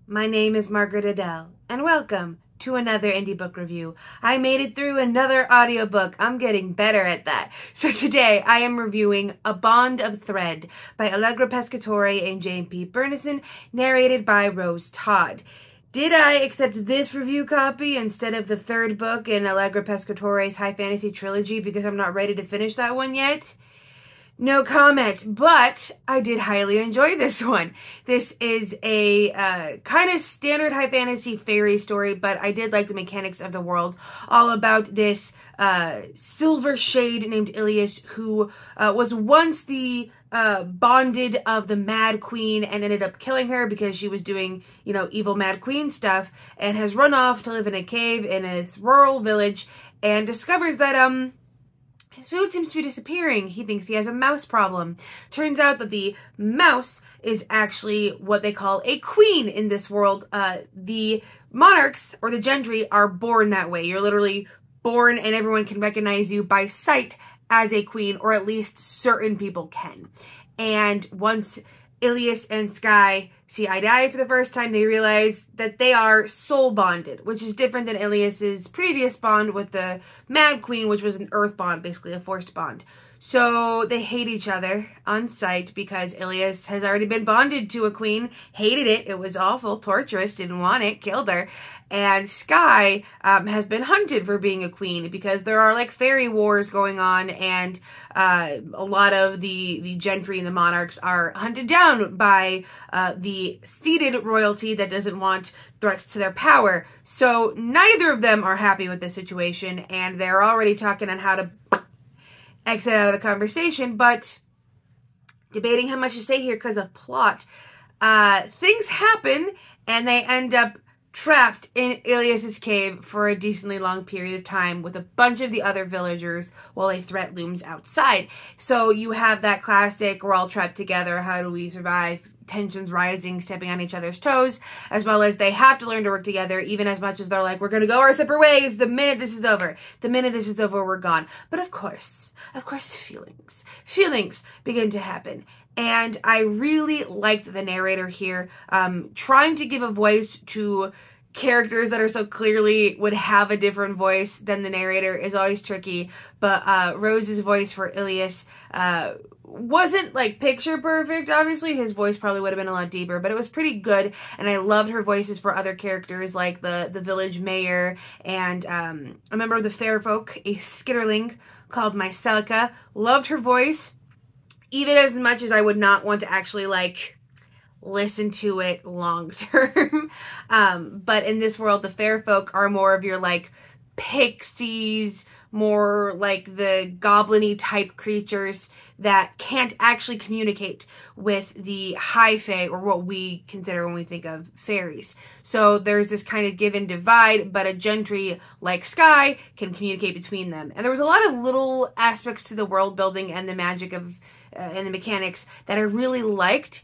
My name is Margaret Adele, and welcome to another indie book review. I made it through another audiobook. I'm getting better at that. So today I am reviewing A Bond of Thread by Allegra Pescatore and Jane P. Burnison, narrated by Rose Todd. Did I accept this review copy instead of the third book in Allegra Pescatore's high fantasy trilogy because I'm not ready to finish that one yet? No comment, but I did highly enjoy this one. This is a kind of standard high fantasy fairy story, but I did like the mechanics of the world. All about this silver shade named Ilias, who was once the bonded of the Mad Queen and ended up killing her because she was doing, evil Mad Queen stuff, and has run off to live in a cave in a rural village and discovers that, his food seems to be disappearing. He thinks he has a mouse problem. Turns out that the mouse is actually what they call a queen in this world. The monarchs, or the gentry, are born that way. You're literally born and everyone can recognize you by sight as a queen, or at least certain people can. And once Ilias and Sky see eye to eye for the first time, they realize that they are soul bonded, which is different than Ilias's previous bond with the Mad Queen, which was an earth bond, basically a forced bond. So they hate each other on sight because Ilias has already been bonded to a queen, hated it, it was awful, torturous, didn't want it, killed her. And Sky has been hunted for being a queen because there are like fairy wars going on, and a lot of the gentry and the monarchs are hunted down by the seated royalty that doesn't want threats to their power. So neither of them are happy with the situation, and they're already talking on how to exit out of the conversation, but debating how much to say here because of plot. Things happen, and they end up trapped in Ilias's cave for a decently long period of time with a bunch of the other villagers while a threat looms outside. So you have that classic, we're all trapped together, how do we survive? Tensions rising, stepping on each other's toes, as well as they have to learn to work together, even as much as they're like, we're going to go our separate ways the minute this is over. The minute this is over, we're gone. But of course, feelings begin to happen. And I really liked the narrator here, trying to give a voice to characters that are so clearly would have a different voice than the narrator is always tricky. But Rose's voice for Ilias wasn't like picture perfect. Obviously his voice probably would have been a lot deeper, but it was pretty good. And I loved her voices for other characters like the village mayor and a member of the fair folk, a skitterling called Mycelica. Loved her voice, even as much as I would not want to actually like listen to it long term. But in this world, the fair folk are more of your like pixies, more like the goblin-y type creatures that can't actually communicate with the high fae, or what we consider when we think of fairies. So there's this kind of give and divide, but a gentry like Sky can communicate between them. And there was a lot of little aspects to the world building and the magic of and the mechanics that I really liked.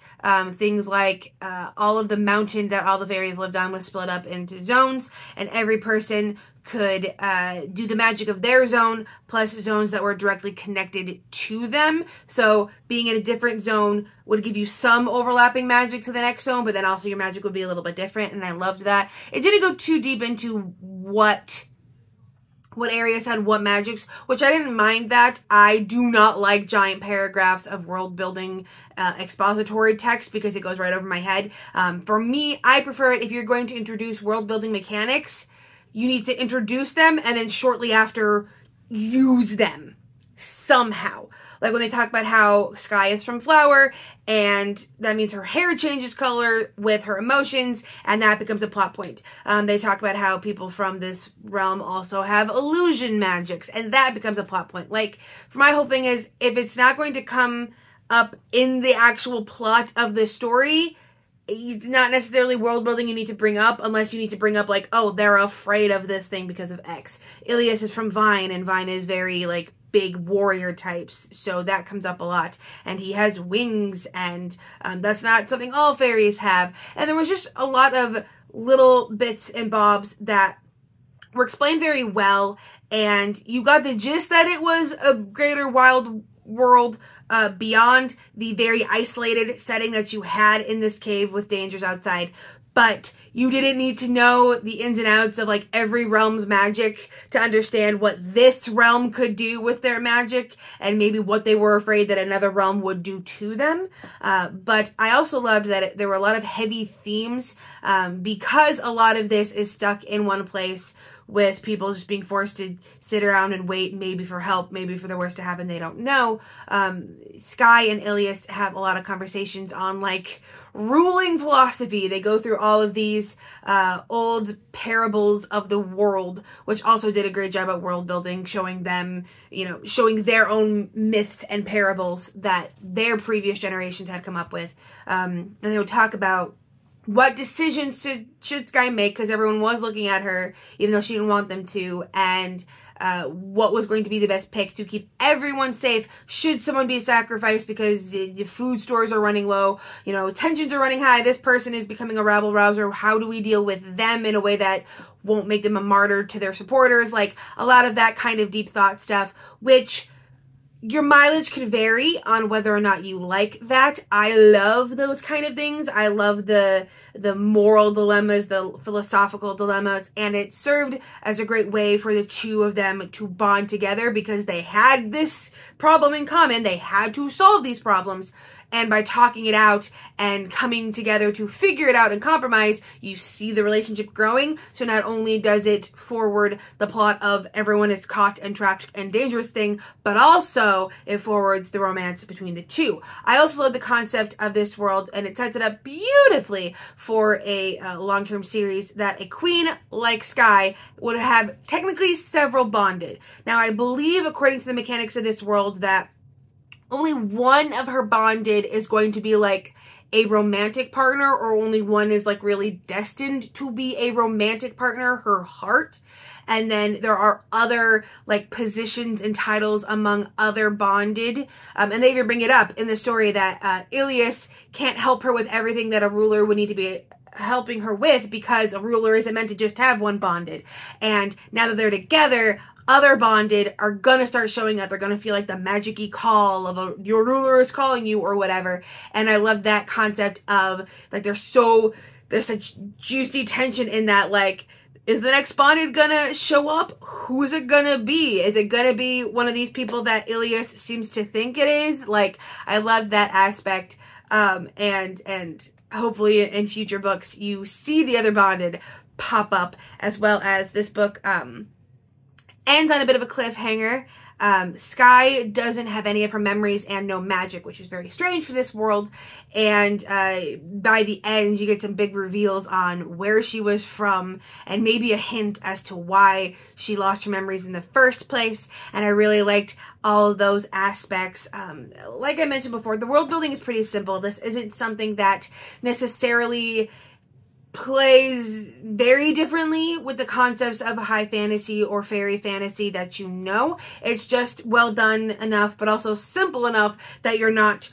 Things like all of the mountain that all the fairies lived on was split up into zones, and every person could do the magic of their zone, plus zones that were directly connected to them. So being in a different zone would give you some overlapping magic to the next zone, but then also your magic would be a little bit different, and I loved that. It didn't go too deep into what areas had what magics, which I didn't mind that. I do not like giant paragraphs of world building expository text because it goes right over my head. For me, I prefer it if you're going to introduce world building mechanics, you need to introduce them and then shortly after use them somehow. Like when they talk about how Sky is from Flower, and that means her hair changes color with her emotions, and that becomes a plot point. They talk about how people from this realm also have illusion magics, and that becomes a plot point. Like, for my whole thing is, if it's not going to come up in the actual plot of the story, it's not necessarily world building you need to bring up, unless you need to bring up like, oh, they're afraid of this thing because of X. Ilias is from Vine, and Vine is very like big warrior types, so that comes up a lot. And he has wings, and that's not something all fairies have. And there was just a lot of little bits and bobs that were explained very well, and you got the gist that it was a greater wild world beyond the very isolated setting that you had in this cave with dangers outside. but you didn't need to know the ins and outs of like every realm's magic to understand what this realm could do with their magic and maybe what they were afraid that another realm would do to them. But I also loved that there were a lot of heavy themes because a lot of this is stuck in one place with people just being forced to sit around and wait, maybe for help, maybe for the worst to happen, they don't know. Sky and Ilias have a lot of conversations on like ruling philosophy. They go through all of these old parables of the world, which also did a great job at world building, showing them, you know, showing their own myths and parables that their previous generations had come up with. And they would talk about what decisions should Sky make, because everyone was looking at her, even though she didn't want them to, and what was going to be the best pick to keep everyone safe. Should someone be sacrificed because the food stores are running low, you know, tensions are running high, this person is becoming a rabble rouser, how do we deal with them in a way that won't make them a martyr to their supporters? Like, a lot of that kind of deep thought stuff, which your mileage can vary on whether or not you like that. I love those kind of things. I love the moral dilemmas, the philosophical dilemmas, and it served as a great way for the two of them to bond together because they had this problem in common. They had to solve these problems. And by talking it out and coming together to figure it out and compromise, you see the relationship growing. So not only does it forward the plot of everyone is caught and trapped and dangerous thing, but also it forwards the romance between the two. I also love the concept of this world, and it sets it up beautifully for a long-term series that a queen like Sky would have technically several bonded. Now, I believe, according to the mechanics of this world, that only one of her bonded is going to be like a romantic partner, or only one is like really destined to be a romantic partner, her heart. And then there are other like positions and titles among other bonded. And they even bring it up in the story that Ilias can't help her with everything that a ruler would need to be helping her with, because a ruler isn't meant to just have one bonded. And now that they're together, other bonded are gonna start showing up. They're gonna feel like the magic-y call of your ruler is calling you or whatever. And I love that concept of like there's such juicy tension in that, like, is the next bonded gonna show up? Who's it gonna be? Is it gonna be one of these people that Ilias seems to think it is? Like, I love that aspect. And hopefully in future books you see the other bonded pop up, as well as this book ends on a bit of a cliffhanger. Sky doesn't have any of her memories and no magic, which is very strange for this world. And by the end, you get some big reveals on where she was from and maybe a hint as to why she lost her memories in the first place. And I really liked all of those aspects. Like I mentioned before, the world building is pretty simple. This isn't something that necessarily plays very differently with the concepts of high fantasy or fairy fantasy that you know. It's just well done enough, but also simple enough that you're not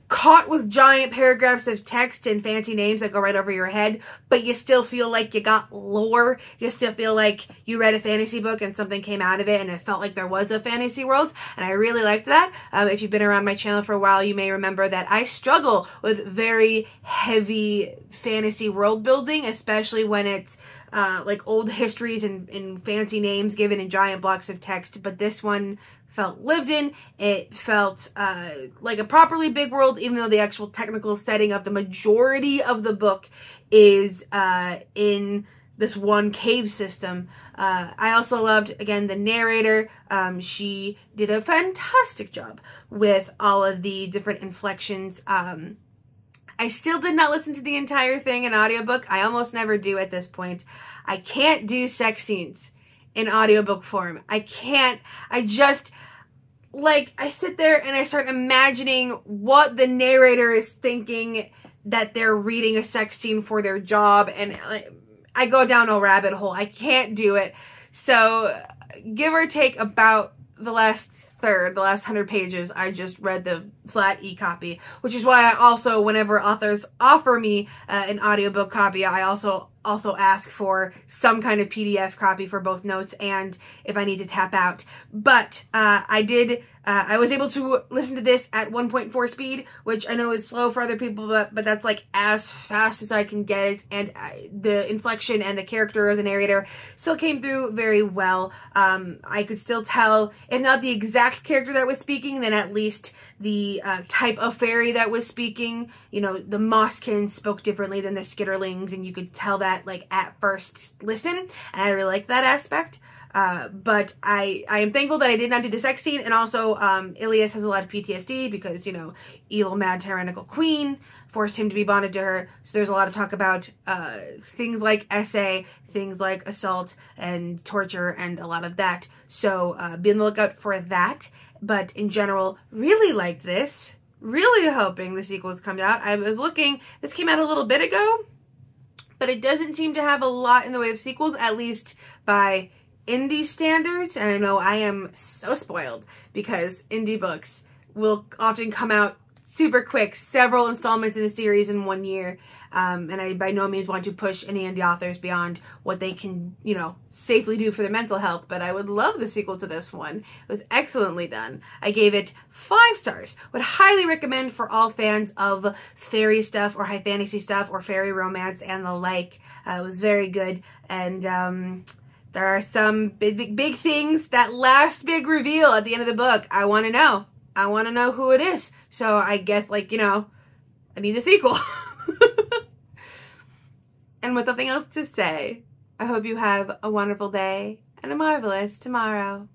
caught with giant paragraphs of text and fancy names that go right over your head, but you still feel like you got lore. You still feel like you read a fantasy book and something came out of it and it felt like there was a fantasy world, and I really liked that. If you've been around my channel for a while, you may remember that I struggle with very heavy fantasy world building, especially when it's like old histories and fancy names given in giant blocks of text, but this one felt lived in. It felt like a properly big world, even though the actual technical setting of the majority of the book is in this one cave system. I also loved, again, the narrator. She did a fantastic job with all of the different inflections. I still did not listen to the entire thing in audiobook. I almost never do at this point. I can't do sex scenes in audiobook form. I can't. I just, like, I sit there and I start imagining what the narrator is thinking that they're reading a sex scene for their job, and I go down a rabbit hole. I can't do it. So give or take about the last third, the last 100 pages, I just read the flat e-copy, which is why I also, whenever authors offer me an audiobook copy, I also also ask for some kind of PDF copy for both notes and if I need to tap out. But I was able to listen to this at 1.4 speed, which I know is slow for other people, but that's like as fast as I can get it. And the inflection and the character of the narrator still came through very well. I could still tell, if not the exact character that was speaking, then at least the type of fairy that was speaking. You know, the Mosskins spoke differently than the Skitterlings, and you could tell that like at first listen, and I really like that aspect. But I am thankful that I did not do the sex scene, and also Ilias has a lot of PTSD because, you know, evil mad tyrannical queen forced him to be bonded to her, so there's a lot of talk about things like SA, things like assault and torture and a lot of that, so be on the lookout for that. But in general, really liked this. Really hoping the sequels come out. I was looking, this came out a little bit ago, but it doesn't seem to have a lot in the way of sequels, at least by indie standards. And I know I am so spoiled because indie books will often come out super quick, several installments in a series in 1 year. And I by no means want to push any indie authors beyond what they can, you know, safely do for their mental health, but I would love the sequel to this one. It was excellently done. I gave it 5 stars. Would highly recommend for all fans of fairy stuff or high fantasy stuff or fairy romance and the like. It was very good, and there are some big things. That last big reveal at the end of the book, I want to know. I want to know who it is. So I guess, like, you know, I need the sequel. And with nothing else to say, I hope you have a wonderful day and a marvelous tomorrow.